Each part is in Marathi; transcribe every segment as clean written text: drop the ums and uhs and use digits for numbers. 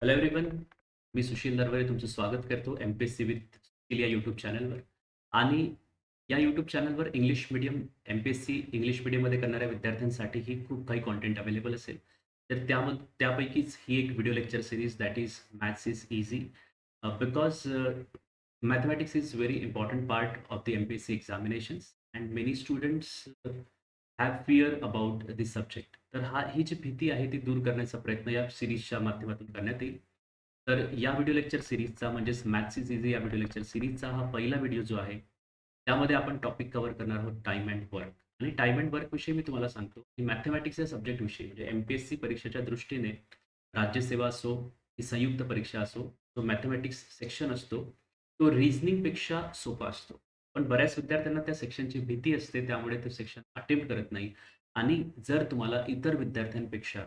Hello everyone. मी सुशील नरवरे तुमचं स्वागत करतो एम-पी-एस-सी विथ सुशील या यूट्यूब चॅनलवर. आणि या यूट्यूब चॅनलवर इंग्लिश मीडियम एम-पी-एस-सी इंग्लिश मीडियममध्ये करणाऱ्या विद्यार्थ्यांसाठीही खूप काही कंटेंट अवेलेबल असेल. तर त्यापैकीच ही एक video lecture series that is maths is easy because mathematics is very important part of the MPSC examinations and many students have fear about this subject. तर ही जी भीती आहे ती दूर करण्याचा प्रयत्न या सिरीजच्या माध्यमातून करण्यात येईल. तर या व्हिडिओ लेक्चर सीरीजचा म्हणजेच मॅथ्स इज इझी या व्हिडिओ लेक्चर सीरीजचा हा पहिला व्हिडिओ जो आहे, त्यामध्ये आपण टॉपिक कव्हर करणार आहोत टाईम अँड वर्क. आणि टाईम अँड वर्कविषयी मी तुम्हाला सांगतो, की मॅथेमॅटिक्स या सब्जेक्टविषयी म्हणजे एम-पी-एस-सी परीक्षेच्या दृष्टीने राज्यसेवा असो, की संयुक्त परीक्षा असो, तो मॅथेमॅटिक्स सेक्शन असतो, तो रिझनिंगपेक्षा सोपा असतो. पण बऱ्याच विद्यार्थ्यांना त्या सेक्शनची भीती असते, त्यामुळे ते सेक्शन अटेम्प्ट करत नाही. आणि जर तुम्हाला इतर विद्यार्थ्यांपेक्षा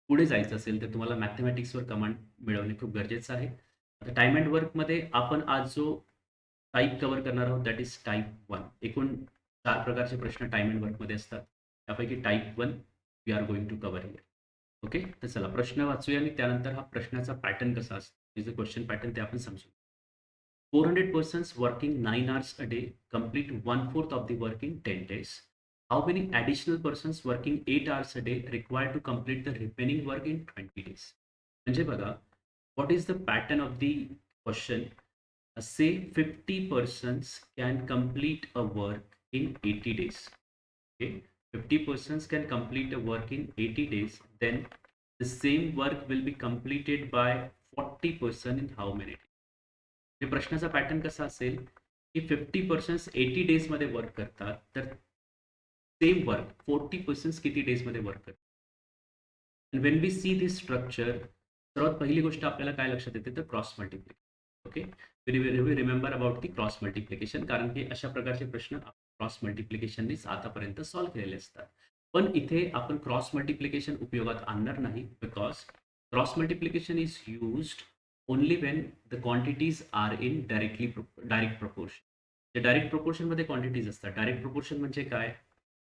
पुढे जायचं असेल, तर तुम्हाला मॅथेमॅटिक्सवर कमांड मिळवणे खूप गरजेचं आहे. आता टाईम अँड वर्कमध्ये आपण आज जो टाइप कव्हर करणार आहोत, दॅट इज टाइप 1. एकूण 4 प्रकारचे प्रश्न टाईम अँड वर्कमध्ये असतात. त्यापैकी type 1 we are going to cover here. Okay. तर चला प्रश्न वाचूया आणि त्यानंतर हा प्रश्नाचा पॅटर्न कसा असतो, इज अ क्वेश्चन पॅटर्न ते आपण समजू. 400 persons working 9 hours a day complete one-fourth of the work in 10 days. How many additional persons working 8 hours a day required to complete the remaining work in 20 days? म्हणजे बघा, what is the pattern of the question? Say 50 persons can complete a work in 80 days. Okay, 50 persons can complete a work in 80 days. Then the same work will be completed by 40% in how many days? म्हणजे प्रश्नाचा पॅटर्न कसा असेल, की 50% 80 डेजमध्ये वर्क करतात, तर सेम वर्क 40% किती डेजमध्ये वर्क करतात. And when we see this structure, सर्वात पहिली गोष्ट आपल्याला काय लक्षात येते, तर cross multiplication. Okay. We remember about the cross multiplication, कारण की अशा प्रकारचे प्रश्न क्रॉस मल्टिप्लिकेशननीच आतापर्यंत सॉल्व्ह केलेले असतात. पण इथे आपण क्रॉस मल्टिप्लिकेशन उपयोगात आणणार नाही, because cross multiplication is used only when the quantities are in direct proportion. जे डायरेक्ट प्रोपोर्शनमध्ये क्वांटिटीज असतात. डायरेक्ट प्रोपोर्शन म्हणजे काय,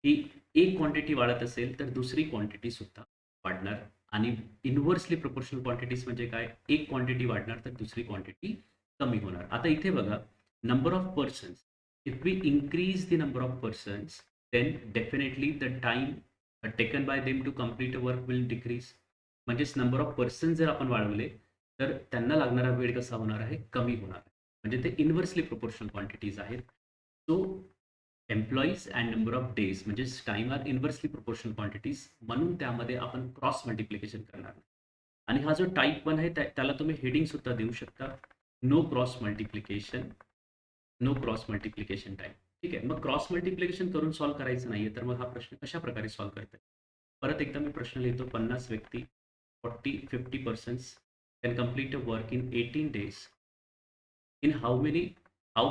की एक क्वांटिटी वाढत असेल तर दुसरी क्वांटिटी सुद्धा वाढणार. आणि इन्व्हर्सली प्रोपोर्शनल क्वांटिटीज म्हणजे काय, एक क्वांटिटी वाढणार तर दुसरी क्वांटिटी कमी होणार. आता इथे बघा, number of persons, if we increase the number of persons, then definitely the time taken by them to complete a work will decrease. म्हणजेच नंबर ऑफ पर्सन जर आपण वाढवले, तर त्यांना लागणारा वेळ कसा होणार आहे, कमी होणार आहे. म्हणजे ते इन्व्हर्सली प्रोपोर्शनल क्वांटिटीज आहेत. So employees and number of days म्हणजेच time are inversely proportional quantities, म्हणून त्यामध्ये आपण क्रॉस मल्टिप्लिकेशन करणार. आणि हा जो टाइप 1 आहे त्याला तुम्ही हेडिंग सुद्धा देऊ शकता, no cross multiplication, no cross multiplication type. ठीक आहे. मग क्रॉस मल्टिप्लिकेशन करून सॉल्व्ह करायचं नाहीये, तर मग हा प्रश्न कशा प्रकारे सॉल्व्ह करता येईल. परत एकदा मी प्रश्न लिहितो. 50 व्यक्ती 50 persons can complete a work in 18 days. In how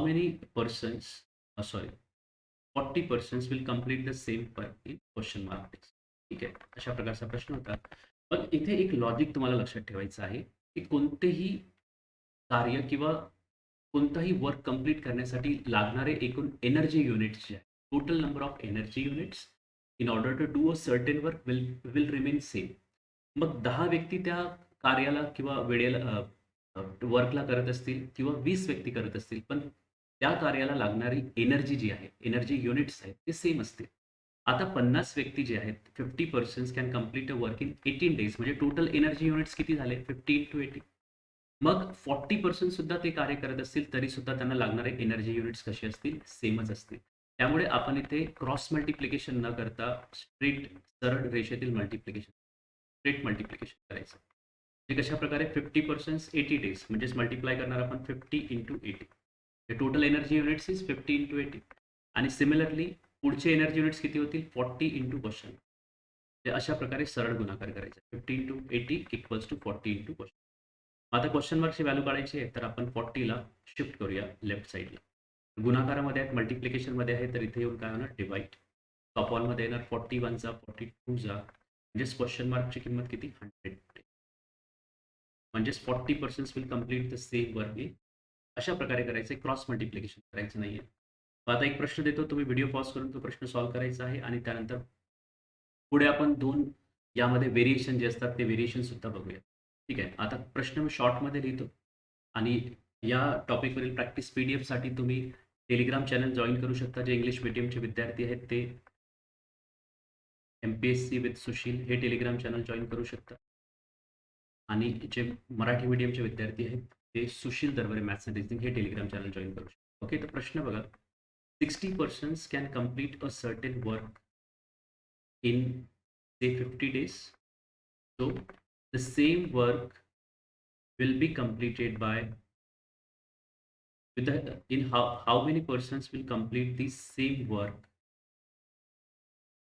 many persons, sorry, 40 persons will complete the same work in question mark days. ठीक आहे. अशा प्रकारचा प्रश्न होता. पण इथे एक लॉजिक तुम्हाला लक्षात ठेवायचं आहे, की कोणतेही कार्य किंवा कोणताही वर्क कंप्लीट करण्यासाठी लागणारे एकूण एनर्जी युनिट्स जे आहेत, total number of energy units in order to do a certain work will will remain same. मग 10 व्यक्ती त्या कार्याला किंवा वेळेला वर्कला करत असतील किंवा 20 व्यक्ती करत असतील, पण त्या कार्याला लागणारी एनर्जी जी आहे, एनर्जी युनिट्स आहेत, ते सेम असतील. आता 50 व्यक्ती जे आहेत, 50 persons can complete a work in 18 days, म्हणजे टोटल एनर्जी युनिट्स किती झाले, 50 इंटू 80. मग 40% सुद्धा ते कार्य करत असतील, तरी सुद्धा त्यांना लागणारे एनर्जी युनिट्स कसे असतील, सेमच असतील. त्यामुळे आपण इथे क्रॉस मल्टिप्लिकेशन न करता स्ट्रेट सरळ रेषेतील मल्टिप्लिकेशन, स्ट्रेट मल्टिप्लिकेशन करायचं. ते कशाप्रकारे, 50% 80 डेज म्हणजेच मल्टिप्लाय करणार आपण 50 into 80. the total energy units is 50 into 80. आणि सिमिलरली पुढचे एनर्जी युनिट्स किती होतील, 40 इंटू क्वेश्चन. अशा प्रकारे सरळ गुणाकार करायचा. 50 into 80 equals to 40 into question. आता क्वेश्चन मार्कची व्हॅल्यू काढायची आहे, तर आपण 40ला शिफ्ट करूया लेफ्ट साईडला. गुणाकारामध्ये आहेत, मल्टिप्लिकेशनमध्ये आहे, तर इथे येऊन काय होणार, डिवाइड. टॉप ऑलमध्ये येणार 41 जा 42 जा, म्हणजेच क्वेश्चन मार्कची किंमत किती, 100. म्हणजेच 40% will complete the same work in. अशा प्रकारे करायचं, क्रॉस मल्टिप्लिकेशन करायचं नाहीये. आता एक प्रश्न देतो, तुम्ही व्हिडिओ पॉज करून तो प्रश्न सॉल्व्ह करायचा आहे आणि त्यानंतर पुढे आपण 2 यामध्ये व्हेरिएशन जे असतात ते व्हेरिएशन सुद्धा बघूया. ठीक आहे. आता प्रश्न मी शॉर्टमध्ये लिहितो आणि या टॉपिकवरील प्रॅक्टिस पी-डी-एफसाठी तुम्ही टेलिग्राम चॅनल जॉइन करू शकता. जे इंग्लिश मीडियमचे विद्यार्थी आहेत ते एम-पी-एस-सी विथ सुशील हे टेलिग्राम चॅनल जॉइन करू शकता. आणि जे मराठी मीडियमचे विद्यार्थी आहेत ते सुशील दरबारे मॅथ्स अँड रिझनिंग हे टेलिग्राम चॅनल जॉइन करू शकता. ओके, तर प्रश्न बघा. 60 persons can complete a certain work in say 50 days. So the same work will be completed by with the in how many persons will complete the same work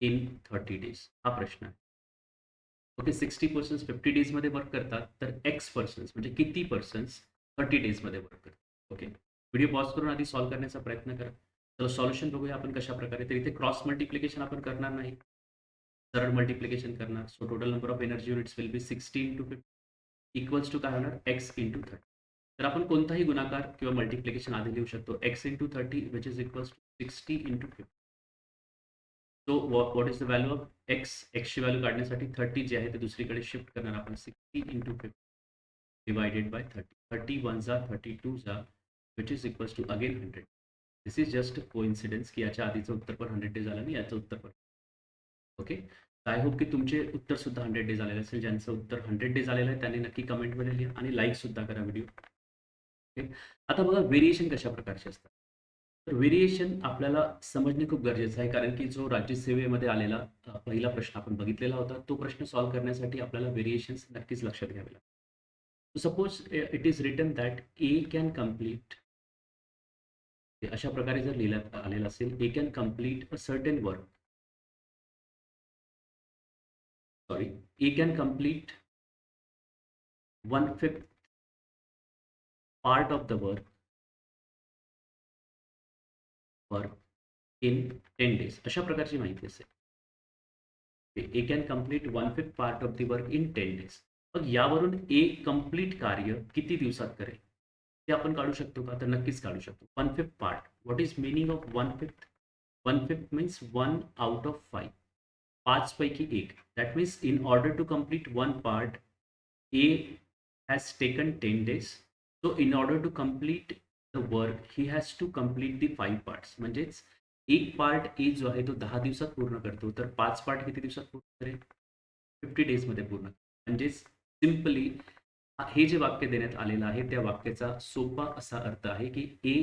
in 30 days हा प्रश्न आहे. ओके, 60 पर्सन्स 50 डेज मध्ये वर्क करतात तर एक्स पर्सन्स म्हणजे किती पर्सन्स 30 डेज मध्ये वर्क करतात. ओके, व्हिडिओ पॉज करून आधी सॉल्व्ह करण्याचा प्रयत्न करा. तर सॉल्युशन बघूया आपण कशा प्रकारे. तर इथे क्रॉस मल्टिप्लिकेशन आपण करणार नाही, सरळ मल्टिप्लिकेशन करणार. So total number of energy units will be 60 into 50 equals to काय होणार एक्स इंटू 30. तर आपण कोणताही गुणाकार किंवा मल्टिप्लिकेशन आधी लिहू शकतो. X into 30 which is equals to 60 into 50. So what is the value of X. एक्सची व्हॅल्यू काढण्यासाठी 30 जे आहे ते दुसरीकडे शिफ्ट करणार आपण. 60 इंटू 50 डिवायडेड बाय 30. 30 वन जा 32 जा which is equals to again 100. This is just coincidence की याच्या आधीचं उत्तर पण 100 डेज आलं आणि याचं उत्तर पण. ओके, आय होप की तुमचे उत्तर सुद्धा 100 डेज आलेलं असेल. ज्यांचं उत्तर 100 डेज आलेलं आहे त्यांनी नक्की कमेंटमध्ये लिहा आणि लाईक सुद्धा करा व्हिडिओ. ओके, आता बघा व्हेरिएशन कशा प्रकारचे असतात. तर व्हेरिएशन आपल्याला समजणे खूप गरजेचं आहे, कारण की जो राज्यसेवेमध्ये आलेला पहिला प्रश्न आपण बघितलेला होता तो प्रश्न सॉल्व्ह करण्यासाठी आपल्याला व्हेरिएशन्स नक्कीच लक्षात घ्यावे लागतात. Suppose it is written that A can complete, अशा प्रकारे जर लिहिण्यात आलेलं असेल A can complete a certain work. Sorry, A can complete 1/5 part of the work in 10 days. अशा प्रकारची माहिती असेल. A can complete 1/5 part of the work in 10 days. मग यावरून A कंप्लीट कार्य किती दिवसात करेल ते आपण काढू शकतो का? तर नक्कीच काढू शकतो. 1/5 part. What is meaning of 1/5? 1/5 means 1 out of 5. 5 पैकी 1. That means in order to complete 1 part A has taken 10 days. So in order to complete the work, he has to complete the 5 parts. म्हणजेच एक पार्ट ए जो आहे तो 10 दिवसात पूर्ण करतो, तर 5 पार्ट किती दिवसात पूर्ण करेल? 50 डेज मध्ये पूर्ण. म्हणजेच सिम्पली हे जे वाक्य देण्यात आलेलं आहे त्या वाक्याचा सोपा असा अर्थ आहे की ए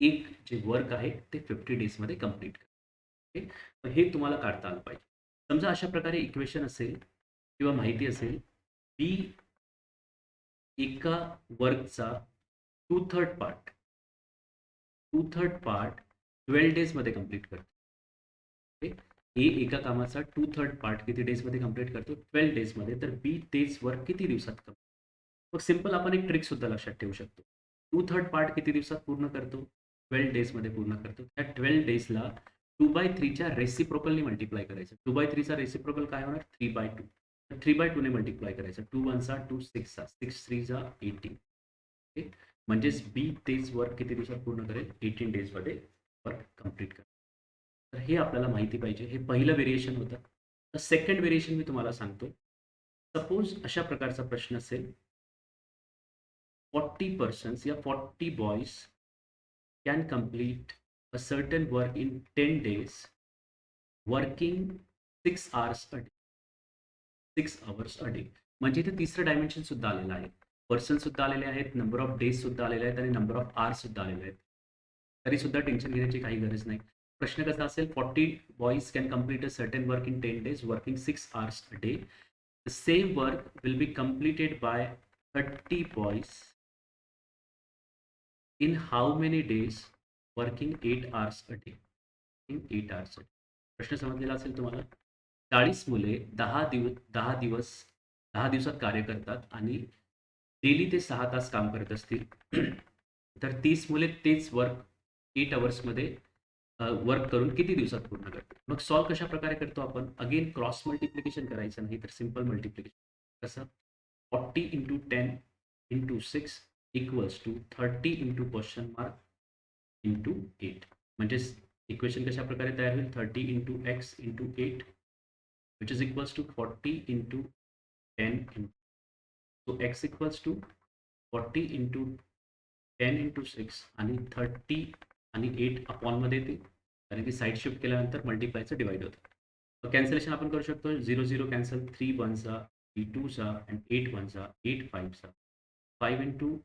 एक जे वर्क आहे ते 50 डेज मध्ये कंप्लीट करेल. ओके, हे तुम्हाला काढता आलं पाहिजे. समजा अशा प्रकारे इक्वेशन असेल किंवा माहिती असेल बी एका वर्कचा 2/3 पार्ट 12 डेज मध्ये कंप्लीट करतो. ए एका कामाचा 2/3 पार्ट किती डेज मध्ये कंप्लीट करतो? 12 डेज मध्ये. तर बी तेच वर्क किती दिवसात करतो? मग सिंपल आपण एक ट्रिक सुद्धा लक्षात ठेवू शकतो. 2/3 पार्ट किती दिवसात पूर्ण करतो? 12 डेज मध्ये पूर्ण करतो. त्या 12 डेजला 2/3 च्या रेसिप्रोकलने मल्टिप्लाय करायचं. 2/3 चा रेसिप्रोकल काय होणार? 3/2. 3/2 ने मल्टिप्लाय करायचं. 2 1 जा 2 6 जा 6 3 जा 18. ओके, म्हणजेच बी तेच वर्क किती दिवसात पूर्ण करेल? 18 डेज मध्ये वर्क कंप्लीट करेल. तर हे आपल्याला माहिती पाहिजे. हे पहिलं व्हेरिएशन होतं. तर सेकंड व्हेरिएशन मी तुम्हाला सांगतो. सपोज अशा प्रकारचा प्रश्न असेल 40 पर्सन्स या 40 boys can complete a certain work in 10 days working 6 hours a day. 6 hours a day. म्हणजे इथे तिसरं डायमेन्शन सुद्धा आलेलं आहे. पर्सन सुद्धा आलेले आहेत, नंबर ऑफ डेज सुद्धा आलेले आहेत आणि नंबर ऑफ आवर्स सुद्धा आलेले आहेत. तरी सुद्धा टेन्शन घेण्याची काही गरज नाही. प्रश्न कसा असेल? 40 boys can complete a certain work in 10 days working 6 hours a day. The same work will be completed by 30 boys in how many days working 8 hours a day. In 8 hours a day. प्रश्न समजलेला असेल तुम्हाला. 40 मुले 10 दिवसात कार्य करतात आणि डेली ते 6 तास काम करत असतील. तर 30 मुले तेच वर्क 8 अवर्समध्ये वर्क करून किती दिवसात पूर्ण करतो? मग सॉल्व्ह कशा प्रकारे करतो आपण? अगेन क्रॉस मल्टिप्लिकेशन करायचं नाही तर सिंपल मल्टिप्लिकेशन. कसं? 40 into 10 into 6 equals to 30 into question mark into 8. म्हणजेच इक्वेशन कशा प्रकारे तयार होईल? 30 into x into 8 which is equals to 40 into 10 into. So x equals to 40 into 10 into 6 आणि 30 आणि 8 अपॉनमध्ये येते, कारण की साईड शिफ्ट केल्यानंतर मल्टिप्लायचं डिवाइड होतं. कॅन्सलेशन आपण करू शकतो. 0 0 कॅन्सल, 3 1 जा, 3 2 जा आणि 8 1 जा, 8 5 जा. 5 इंटू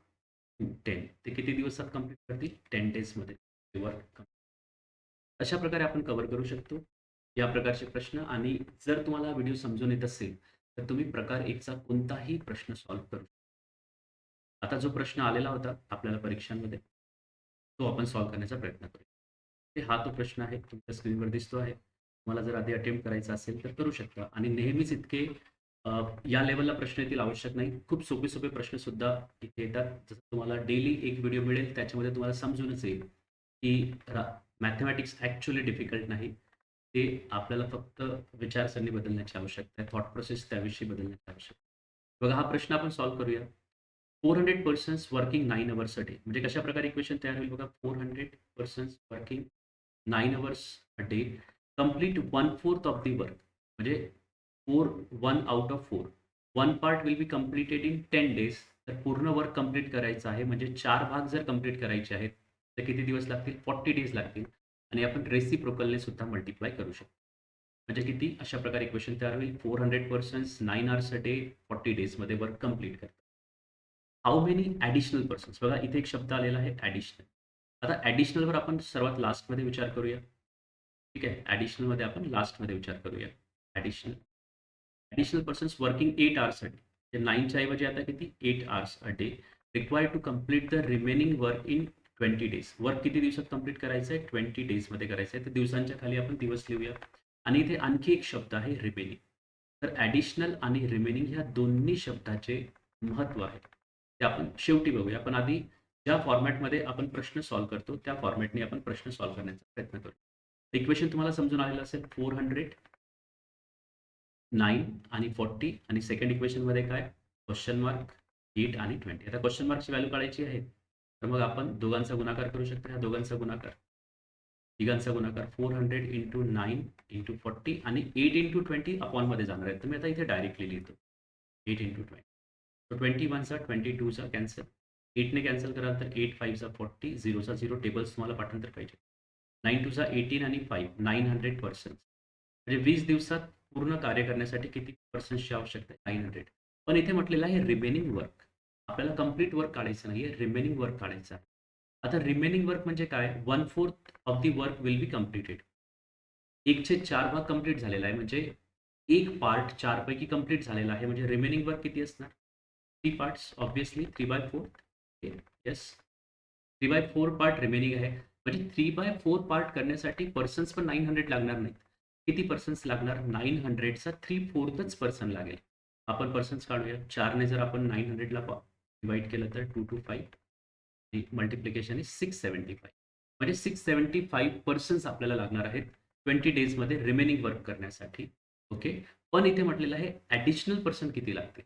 10 ते किती दिवसात कंप्लीट करतील? 10 डेजमध्ये वर्क. अशा प्रकारे आपण कव्हर करू शकतो या प्रकारचे प्रश्न. आणि जर तुम्हाला व्हिडिओ समजून येत असेल तर तुम्ही प्रकार एकचा कोणताही प्रश्न सॉल्व्ह करू शकता. आता जो प्रश्न आलेला होता आपल्याला परीक्षांमध्ये तो आपण सॉल्व्ह करण्याचा प्रयत्न करू. हा तो प्रश्न आहे, तुमच्या स्क्रीनवर दिसतो आहे. तुम्हाला जर आधी अटेम्प्ट करायचा असेल तर करू शकता. आणि नेहमीच इतके या लेवलला प्रश्न येतील आवश्यक नाही. खूप सोपे सोपे प्रश्न सुद्धा इथे येतात. जसं तुम्हाला डेली एक व्हिडिओ मिळेल त्याच्यामध्ये तुम्हाला समजूनच येईल की मॅथमॅटिक्स ॲक्च्युअली डिफिकल्ट नाही. ते आपल्याला फक्त विचारसरणी बदलण्याची आवश्यकता आहे. थॉट प्रोसेस त्याविषयी बदलण्याची आवश्यकता आहे. बघा, हा प्रश्न आपण सॉल्व्ह करूया. 400 persons working 9 hours a day. म्हणजे कशा प्रकारे इक्वेशन तयार होईल बघा. 400 persons working 9 hours a day complete 1/4 of the work. म्हणजे 1 out of 4. 1 part will be completed in 10 days. तर पूर्ण वर्क कंप्लीट करायचं आहे म्हणजे 4 भाग जर कंप्लीट करायचे आहेत तर किती दिवस लागतील? 40 डेज लागतील. आणि आपण रेसिप्रोकलने सुद्धा मल्टिप्लाय करू शकतो. म्हणजे किती? अशा प्रकारे इक्वेशन तयार होईल. 400 पर्सन्स 9 अवर्स अ डे 40 डेजमध्ये वर्क कंप्लीट करतात. How many additional persons. बघा, इथे एक शब्द आलेला आहे ॲडिशनल. आता ॲडिशनलवर आपण सर्वात लास्टमध्ये विचार करूया. ठीक आहे. ॲडिशनलमध्ये आपण लास्टमध्ये विचार करूया. Additional additional persons working 8 hours a day. म्हणजे 9च्या ऐवजी आता किती? 8 hours a day required to complete the remaining work in 20 days. Work किती दिवसात कंप्लीट करायचं आहे? 20 डेजमध्ये करायचं आहे. तर दिवसांच्या खाली आपण दिवस लिहूया. आणि इथे आणखी एक शब्द आहे रिमेनिंग. तर ॲडिशनल आणि रिमेनिंग ह्या दोन्ही शब्दाचे महत्त्व आहे. ते आपण शेवटी बघूया. पण आधी ज्या फॉर्मॅटमध्ये आपण प्रश्न सॉल्व्ह करतो त्या फॉर्मॅटने आपण प्रश्न सॉल्व्ह करण्याचा प्रयत्न करू. इक्वेशन तुम्हाला समजून आलेलं असेल. 400 9 आणि 40 आणि सेकंड इक्वेशनमध्ये काय? क्वेश्चन मार्क 8 आणि 20. आता क्वेश्चन मार्कची व्हॅल्यू काढायची आहे. तर मग आपण दोघांचा गुणाकार करू शकतो. ह्या दोघांचा गुणाकार, तिघांचा गुणाकार 400 इंटू 9 इंटू 40 आणि 8 इंटू 20 अपॉनमध्ये जाणार आहे. तर मी आता इथे डायरेक्टली लिहितो 8 इंटू 20. तो 21 चा 22 चा कॅन्सल. 8 ने कॅन्सल कराल तर 8 5 चा 40, 0 चा 0. टेबल्स तुम्हाला पाठांतर पाहिजे. 9 2 चा 18 आणि 5 900 पर्सन्स. म्हणजे 20 दिवसात पूर्ण कार्य करण्यासाठी किती पर्सन्सची आवश्यकता आहे? 900. पण इथे म्हटलेलं आहे रिमेनिंग वर्क. आपल्याला कंप्लीट वर्क काढायचं नाहीये, रिमेनिंग वर्क काढायचं आहे. आता रिमेनिंग वर्क म्हणजे काय? 1/4 of the work will be completed. 1/4 भाग कंप्लीट झालेला आहे. म्हणजे एक पार्ट 4 पैकी कंप्लीट झालेला आहे. म्हणजे रिमेनिंग वर्क किती असणार? 3 parts obviously 3/4. Yes. 3/4 part remaining आहे. म्हणजे 3/4 पार्ट करण्यासाठी पर्सन्स पण 900 लागणार नाहीत. किती पर्सन्स लागणार? 900चा 3/4च पर्सन लागेल. आपण पर्सन्स काढूया. 4ने जर आपण 900ला डिवाइड केलं तर 2 to 5 आणि मल्टिप्लिकेशन इज 675. म्हणजे 675 पर्सन्स आपल्याला लागणार आहेत 20 डेजमध्ये रिमेनिंग वर्क करण्यासाठी. ओके. पण इथे म्हटलेलं आहे ॲडिशनल पर्सन किती लागतील?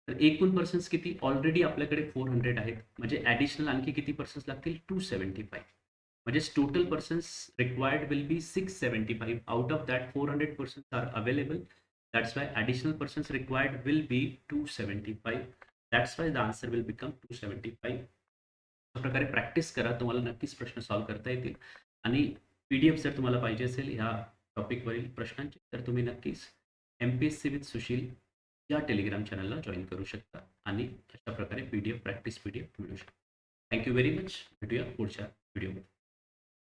तर एकूण पर्सन्स किती? ऑलरेडी आपल्याकडे 400 आहेत. म्हणजे ॲडिशनल आणखी किती पर्सन्स लागतील? 275. म्हणजेच total persons required will be 675. Out of that 400 persons are available. That's why additional persons required will be 275. That's why the answer will become 275. अशा प्रकारे प्रॅक्टिस करा. तुम्हाला नक्कीच प्रश्न सॉल्व्ह करता येतील. आणि पी-डी-एफ जर तुम्हाला पाहिजे असेल ह्या टॉपिकवरील प्रश्नांची तर तुम्ही नक्कीच एम-पी-एस-सी विथ सुशील या टेलिग्राम चॅनलला जॉइन करू शकता आणि अशा प्रकारे पी-डी-एफ प्रॅक्टिस पी-डी-एफ मिळू शकता. Thank you very much. भेटूया पुढच्या व्हिडिओमध्ये.